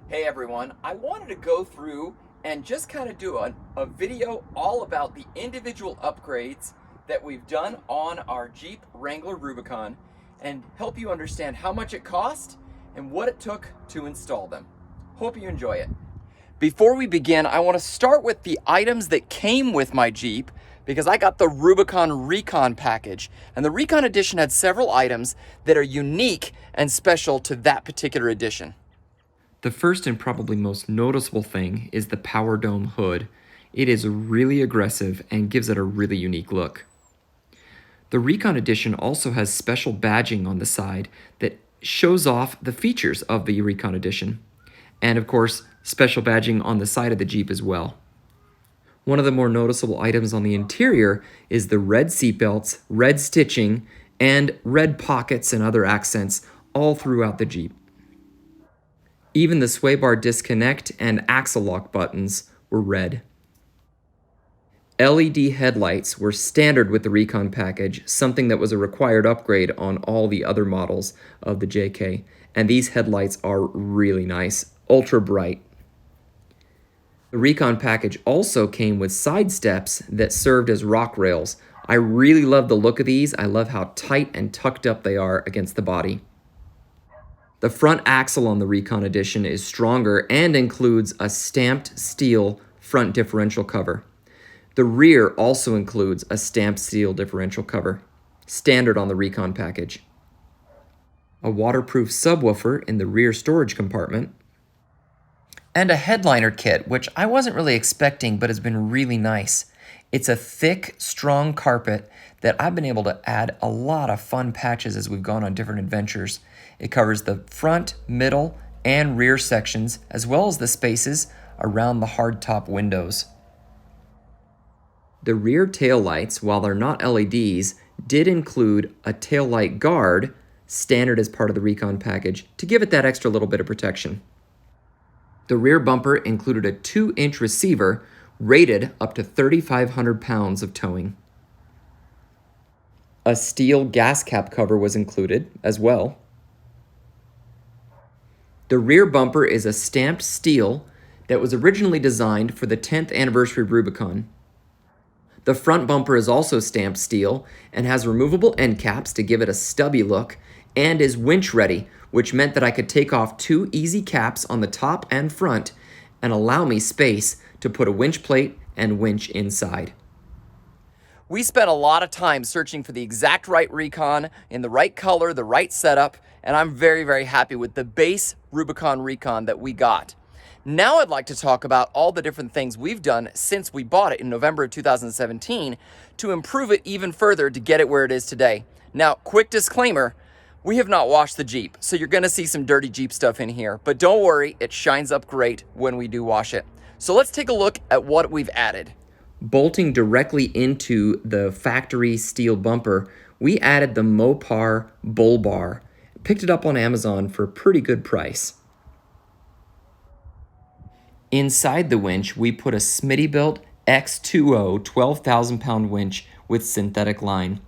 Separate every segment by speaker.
Speaker 1: Hey everyone, I wanted to go through and just kind of do a video all about the individual upgrades that we've done on our Jeep Wrangler Rubicon and help you understand how much it cost and what it took to install them. Hope you enjoy it. Before we begin, I want to start with the items that came with my Jeep because I got the Rubicon Recon package, and the Recon edition had several items that are unique and special to that particular edition. The first and probably most noticeable thing is the Powerdome hood. It is really aggressive and gives it a really unique look. The Recon edition also has special badging on the side that shows off the features of the Recon edition. And of course, special badging on the side of the Jeep as well. One of the more noticeable items on the interior is the red seatbelts, red stitching, and red pockets and other accents all throughout the Jeep. Even the sway bar disconnect and axle lock buttons were red. LED headlights were standard with the Recon package, something that was a required upgrade on all the other models of the JK. And these headlights are really nice, ultra bright. The Recon package also came with side steps that served as rock rails. I really love the look of these. I love how tight and tucked up they are against the body. The front axle on the Recon edition is stronger and includes a stamped steel front differential cover. The rear also includes a stamped steel differential cover, standard on the Recon package. A waterproof subwoofer in the rear storage compartment, and a headliner kit, which I wasn't really expecting but has been really nice. It's a thick, strong carpet that I've been able to add a lot of fun patches as we've gone on different adventures. It covers the front, middle, and rear sections, as well as the spaces around the hardtop windows. The rear taillights, while they're not LEDs, did include a taillight guard, standard as part of the Recon package, to give it that extra little bit of protection. The rear bumper included a 2-inch receiver, rated up to 3,500 pounds of towing. A steel gas cap cover was included as well. The rear bumper is a stamped steel that was originally designed for the 10th anniversary Rubicon. The front bumper is also stamped steel and has removable end caps to give it a stubby look and is winch ready, which meant that I could take off 2 easy caps on the top and front and allow me space to put a winch plate and winch inside. We spent a lot of time searching for the exact right Recon in the right color, the right setup, and I'm very, very happy with the base Rubicon Recon that we got. Now I'd like to talk about all the different things we've done since we bought it in November of 2017 to improve it even further to get it where it is today. Now, quick disclaimer, we have not washed the Jeep, so you're gonna see some dirty Jeep stuff in here, but don't worry, it shines up great when we do wash it. So let's take a look at what we've added. Bolting directly into the factory steel bumper, we added the Mopar Bull Bar. Picked it up on Amazon for a pretty good price. Inside the winch, we put a Smittybilt X20 12,000 pound winch with synthetic line.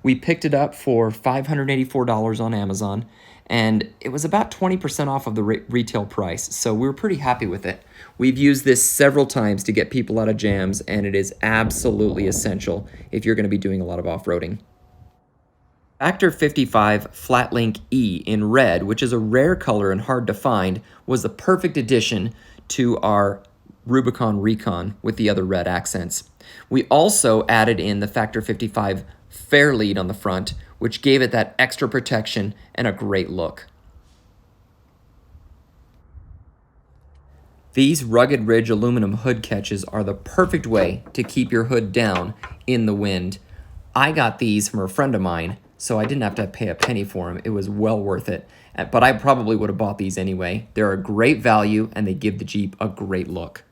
Speaker 1: We picked it up for $584 on Amazon, and it was about 20% off of the retail price, so we were pretty happy with it. We've used this several times to get people out of jams, and it is absolutely essential if you're going to be doing a lot of off-roading. Factor 55 Flatlink E in red, which is a rare color and hard to find, was the perfect addition to our Rubicon Recon with the other red accents. We also added in the Factor 55 Fairlead on the front, which gave it that extra protection and a great look. These rugged ridge aluminum hood catches are the perfect way to keep your hood down in the wind. I got these from a friend of mine, so I didn't have to pay a penny for them. It was well worth it, but I probably would have bought these anyway. They're a great value and they give the Jeep a great look.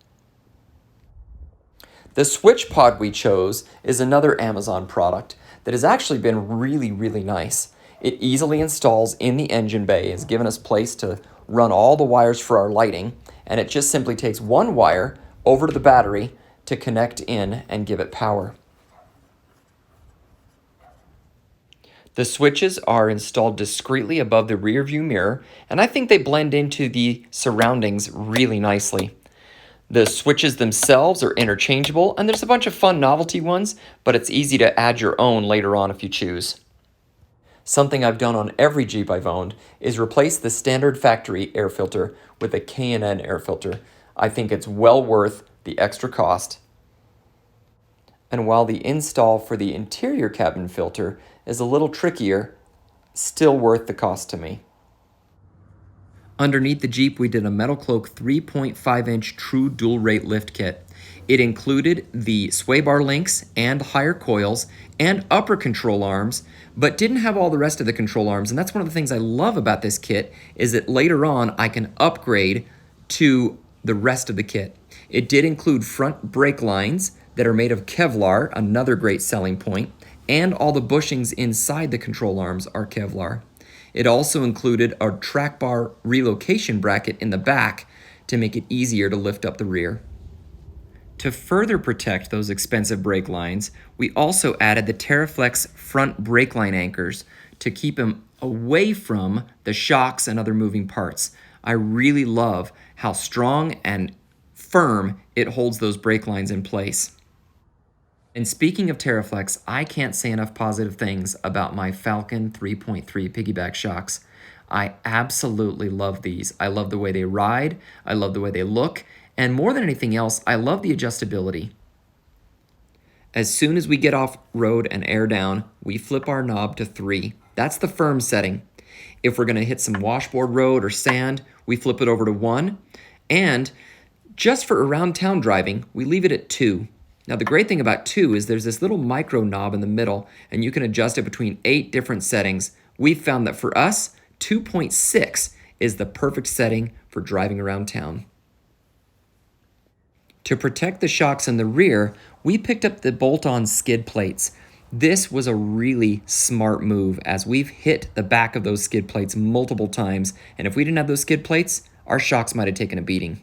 Speaker 1: The Switchpod we chose is another Amazon product that has actually been really, really nice. It easily installs in the engine bay, has given us place to run all the wires for our lighting, and it just simply takes one wire over to the battery to connect in and give it power.
Speaker 2: The switches are installed discreetly above the rear view mirror, and I think they blend into the surroundings really nicely. The switches themselves are interchangeable, and there's a bunch of fun novelty ones, but it's easy to add your own later on if you choose. Something I've done on every Jeep I've owned is replace the standard factory air filter with a K&N air filter. I think it's well worth the extra cost. And while the install for the interior cabin filter is a little trickier, still worth the cost to me. Underneath the Jeep, we did a Metalcloak 3.5-inch true dual rate lift kit. It included the sway bar links and higher coils and upper control arms, but didn't have all the rest of the control arms. And that's one of the things I love about this kit, is that later on I can upgrade to the rest of the kit. It did include front brake lines that are made of Kevlar, another great selling point, and all the bushings inside the control arms are Kevlar. It also included a track bar relocation bracket in the back to make it easier to lift up the rear. To further protect those expensive brake lines, we also added the Teraflex front brake line anchors to keep them away from the shocks and other moving parts. I really love how strong and firm it holds those brake lines in place. And speaking of Teraflex, I can't say enough positive things about my Falcon 3.3 piggyback shocks. I absolutely love these. I love the way they ride, I love the way they look, and more than anything else, I love the adjustability. As soon as we get off road and air down, we flip our knob to 3. That's the firm setting. If we're gonna hit some washboard road or sand, we flip it over to 1. And just for around town driving, we leave it at 2. Now the great thing about 2 is there's this little micro knob in the middle, and you can adjust it between 8 different settings. We've found that for us, 2.6 is the perfect setting for driving around town. To protect the shocks in the rear, we picked up the bolt-on skid plates. This was a really smart move, as we've hit the back of those skid plates multiple times, and if we didn't have those skid plates, our shocks might have taken a beating.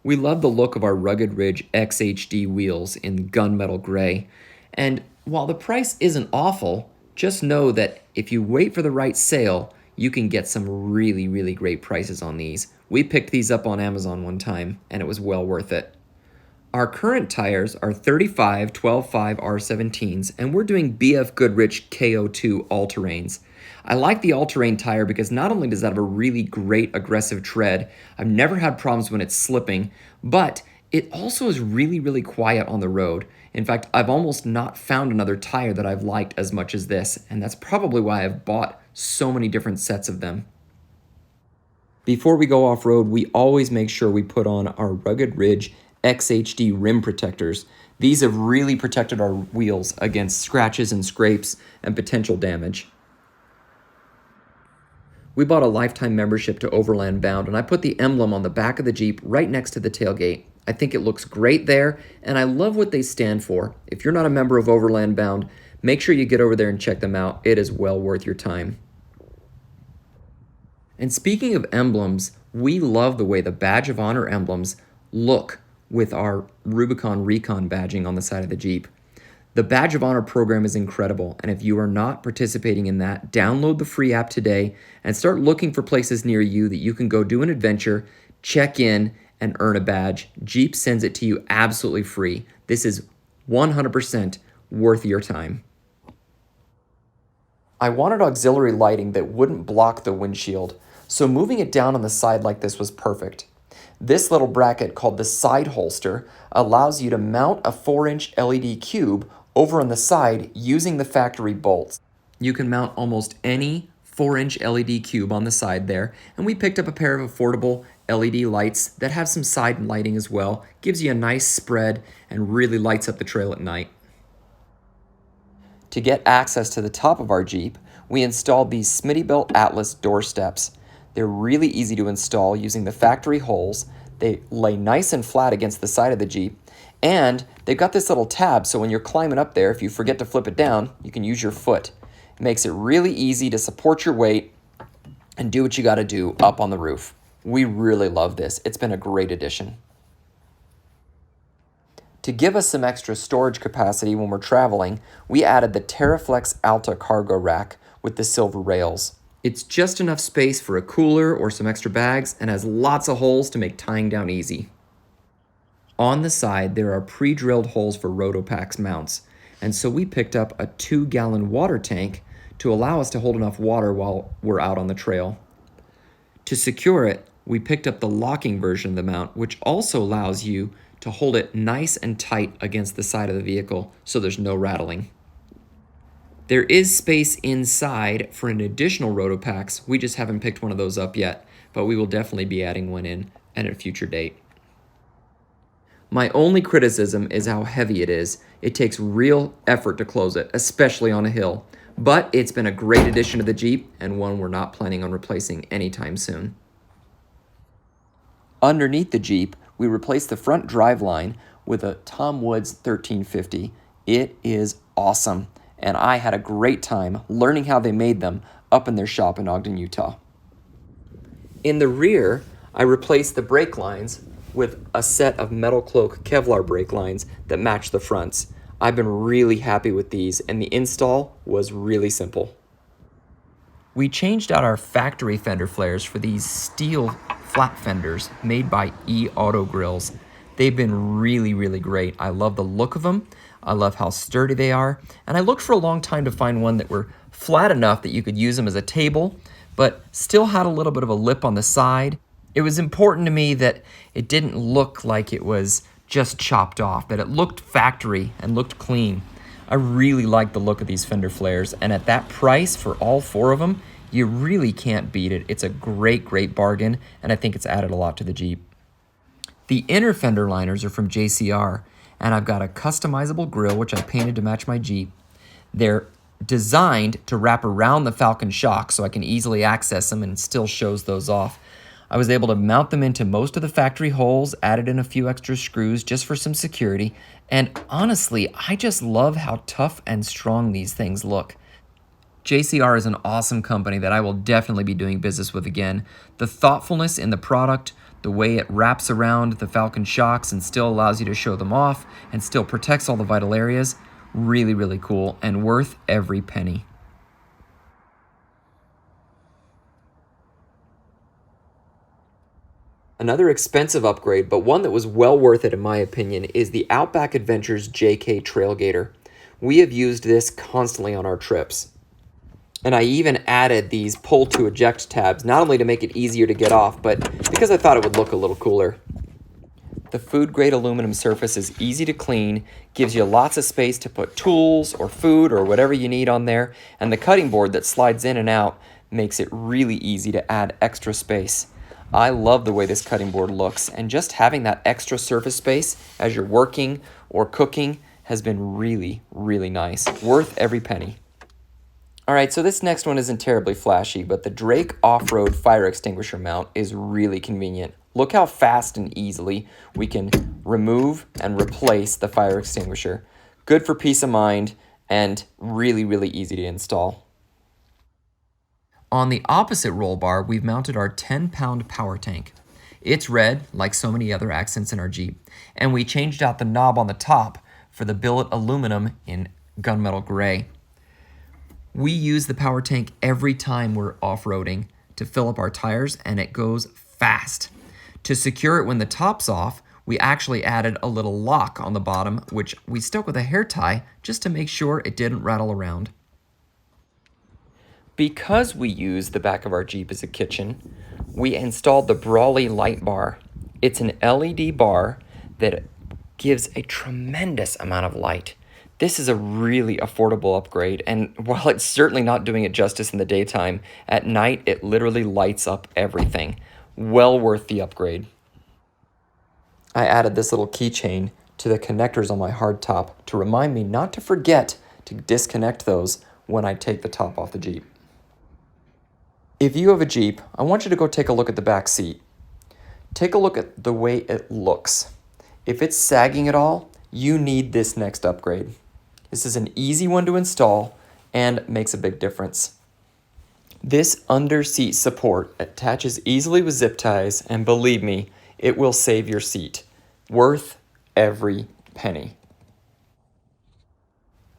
Speaker 2: We love the look of our rugged Ridge XHD wheels in gunmetal gray, and while the price isn't awful, just know that if you wait for the right sale, you can get some really, really great prices on these. We picked these up on Amazon one time, and it was well worth it. Our current tires are 35 12.5 R17s, and we're doing BF Goodrich KO2 all-terrains. I like the all-terrain tire because not only does that have a really great aggressive tread, I've never had problems when it's slipping, but it also is really, really quiet on the road. In fact, I've almost not found another tire that I've liked as much as this, and that's probably why I've bought so many different sets of them. Before we go off-road, we always make sure we put on our Rugged Ridge XHD Rim Protectors. These have really protected our wheels against scratches and scrapes and potential damage. We bought a lifetime membership to Overland Bound, and I put the emblem on the back of the Jeep right next to the tailgate. I think it looks great there, and I love what they stand for. If you're not a member of Overland Bound, make sure you get over there and check them out. It is well worth your time. And speaking of emblems, we love the way the Badge of Honor emblems look with our Rubicon Recon badging on the side of the Jeep. The Badge of Honor program is incredible, and if you are not participating in that, download the free app today and start looking for places near you that you can go do an adventure, check in, and earn a badge. Jeep sends it to you absolutely free. This is 100% worth your time. I wanted auxiliary lighting that wouldn't block the windshield, so moving it down on the side like this was perfect. This little bracket called the side holster allows you to mount a 4-inch LED cube over on the side using the factory bolts. You can mount almost any 4-inch LED cube on the side there, and we picked up a pair of affordable LED lights that have some side lighting as well. Gives you a nice spread and really lights up the trail at night. To get access to the top of our Jeep, we installed these Smittybilt Atlas door steps. They're really easy to install using the factory holes. They lay nice and flat against the side of the Jeep, and they've got this little tab, so when you're climbing up there, if you forget to flip it down, you can use your foot. It makes it really easy to support your weight and do what you gotta do up on the roof. We really love this. It's been a great addition. To give us some extra storage capacity when we're traveling, we added the Teraflex Alta cargo rack with the silver rails. It's just enough space for a cooler or some extra bags and has lots of holes to make tying down easy. On the side, there are pre-drilled holes for Rotopax mounts, and so we picked up a 2-gallon water tank to allow us to hold enough water while we're out on the trail. To secure it, we picked up the locking version of the mount, which also allows you to hold it nice and tight against the side of the vehicle so there's no rattling. There is space inside for an additional Rotopax. We just haven't picked one of those up yet, but we will definitely be adding one in at a future date. My only criticism is how heavy it is. It takes real effort to close it, especially on a hill. But it's been a great addition to the Jeep and one we're not planning on replacing anytime soon. Underneath the Jeep, we replaced the front driveline with a Tom Woods 1350. It is awesome, and I had a great time learning how they made them up in their shop in Ogden, Utah. In the rear, I replaced the brake lines with a set of Metalcloak Kevlar brake lines that match the fronts. I've been really happy with these, and the install was really simple. We changed out our factory fender flares for these steel flat fenders made by E Auto Grills. They've been really, really great. I love the look of them. I love how sturdy they are. And I looked for a long time to find one that were flat enough that you could use them as a table, but still had a little bit of a lip on the side. It was important to me that it didn't look like it was just chopped off, that it looked factory and looked clean. I really like the look of these fender flares, and at that price for all 4 of them, you really can't beat it. It's a great, great bargain, and I think it's added a lot to the Jeep. The inner fender liners are from JCR, and I've got a customizable grill which I painted to match my Jeep. They're designed to wrap around the Falcon shock so I can easily access them and still shows those off. I was able to mount them into most of the factory holes, added in a few extra screws just for some security, and honestly, I just love how tough and strong these things look. JCR is an awesome company that I will definitely be doing business with again. The thoughtfulness in the product, the way it wraps around the Falcon shocks and still allows you to show them off and still protects all the vital areas, really, really cool and worth every penny. Another expensive upgrade, but one that was well worth it in my opinion, is the Outback Adventures JK Trailgater. We have used this constantly on our trips. And I even added these pull to eject tabs, not only to make it easier to get off, but because I thought it would look a little cooler. The food grade aluminum surface is easy to clean, gives you lots of space to put tools or food or whatever you need on there, and the cutting board that slides in and out makes it really easy to add extra space. I love the way this cutting board looks, and just having that extra surface space as you're working or cooking has been really, really nice. Worth every penny. Alright, so this next one isn't terribly flashy, but the Drake off-road fire extinguisher mount is really convenient. Look how fast and easily we can remove and replace the fire extinguisher. Good for peace of mind and really, really easy to install. On the opposite roll bar, we've mounted our 10-pound power tank. It's red, like so many other accents in our Jeep, and we changed out the knob on the top for the billet aluminum in gunmetal gray. We use the power tank every time we're off-roading to fill up our tires, and it goes fast. To secure it when the top's off, we actually added a little lock on the bottom, which we stuck with a hair tie just to make sure it didn't rattle around. Because we use the back of our Jeep as a kitchen, we installed the Brawlee Light Bar. It's an LED bar that gives a tremendous amount of light. This is a really affordable upgrade, and while it's certainly not doing it justice in the daytime, at night it literally lights up everything. Well worth the upgrade. I added this little keychain to the connectors on my hardtop to remind me not to forget to disconnect those when I take the top off the Jeep. If you have a Jeep, I want you to go take a look at the back seat. Take a look at the way it looks. If it's sagging at all, you need this next upgrade. This is an easy one to install and makes a big difference. This under seat support attaches easily with zip ties, and believe me, it will save your seat. Worth every penny.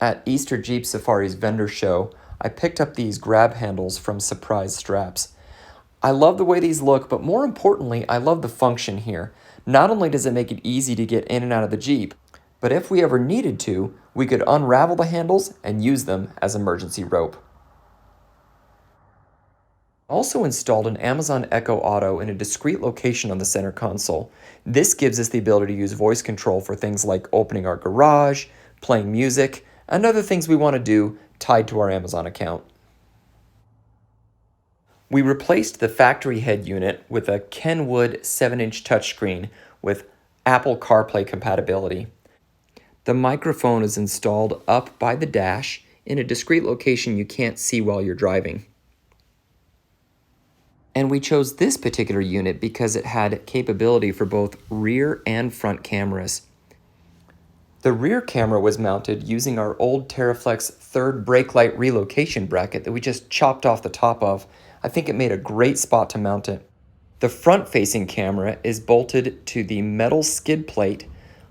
Speaker 2: At Easter Jeep Safari's vendor show, I picked up these grab handles from Surprise Straps. I love the way these look, but more importantly, I love the function here. Not only does it make it easy to get in and out of the Jeep, but if we ever needed to, we could unravel the handles and use them as emergency rope. Also installed an Amazon Echo Auto in a discrete location on the center console. This gives us the ability to use voice control for things like opening our garage, playing music, and other things we want to do tied to our Amazon account. We replaced the factory head unit with a Kenwood 7-inch touchscreen with Apple CarPlay compatibility. The microphone is installed up by the dash in a discrete location you can't see while you're driving. And we chose this particular unit because it had capability for both rear and front cameras. The rear camera was mounted using our old Teraflex third brake light relocation bracket that we just chopped off the top of. I think it made a great spot to mount it. The front-facing camera is bolted to the metal skid plate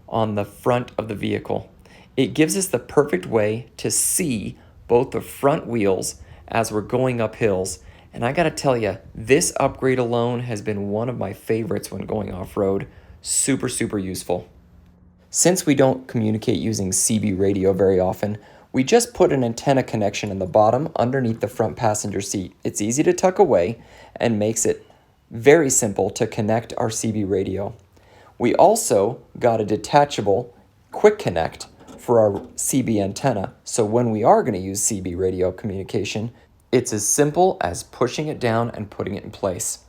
Speaker 2: on the front of the vehicle. It gives us the perfect way to see both the front wheels as we're going up hills. And I gotta tell you, this upgrade alone has been one of my favorites when going off-road. Super, super useful. Since we don't communicate using CB radio very often, we just put an antenna connection in the bottom underneath the front passenger seat. It's easy to tuck away and makes it very simple to connect our CB radio. We also got a detachable quick connect for our CB antenna, so when we are going to use CB radio communication, it's as simple as pushing it down and putting it in place.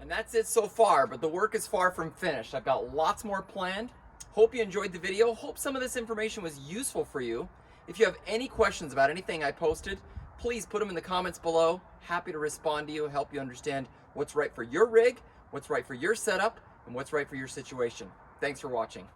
Speaker 1: And that's it so far, but the work is far from finished. I've got lots more planned. Hope you enjoyed the video. Hope some of this information was useful for you. If you have any questions about anything I posted, please put them in the comments below. Happy to respond to you, help you understand what's right for your rig, what's right for your setup, and what's right for your situation. Thanks for watching.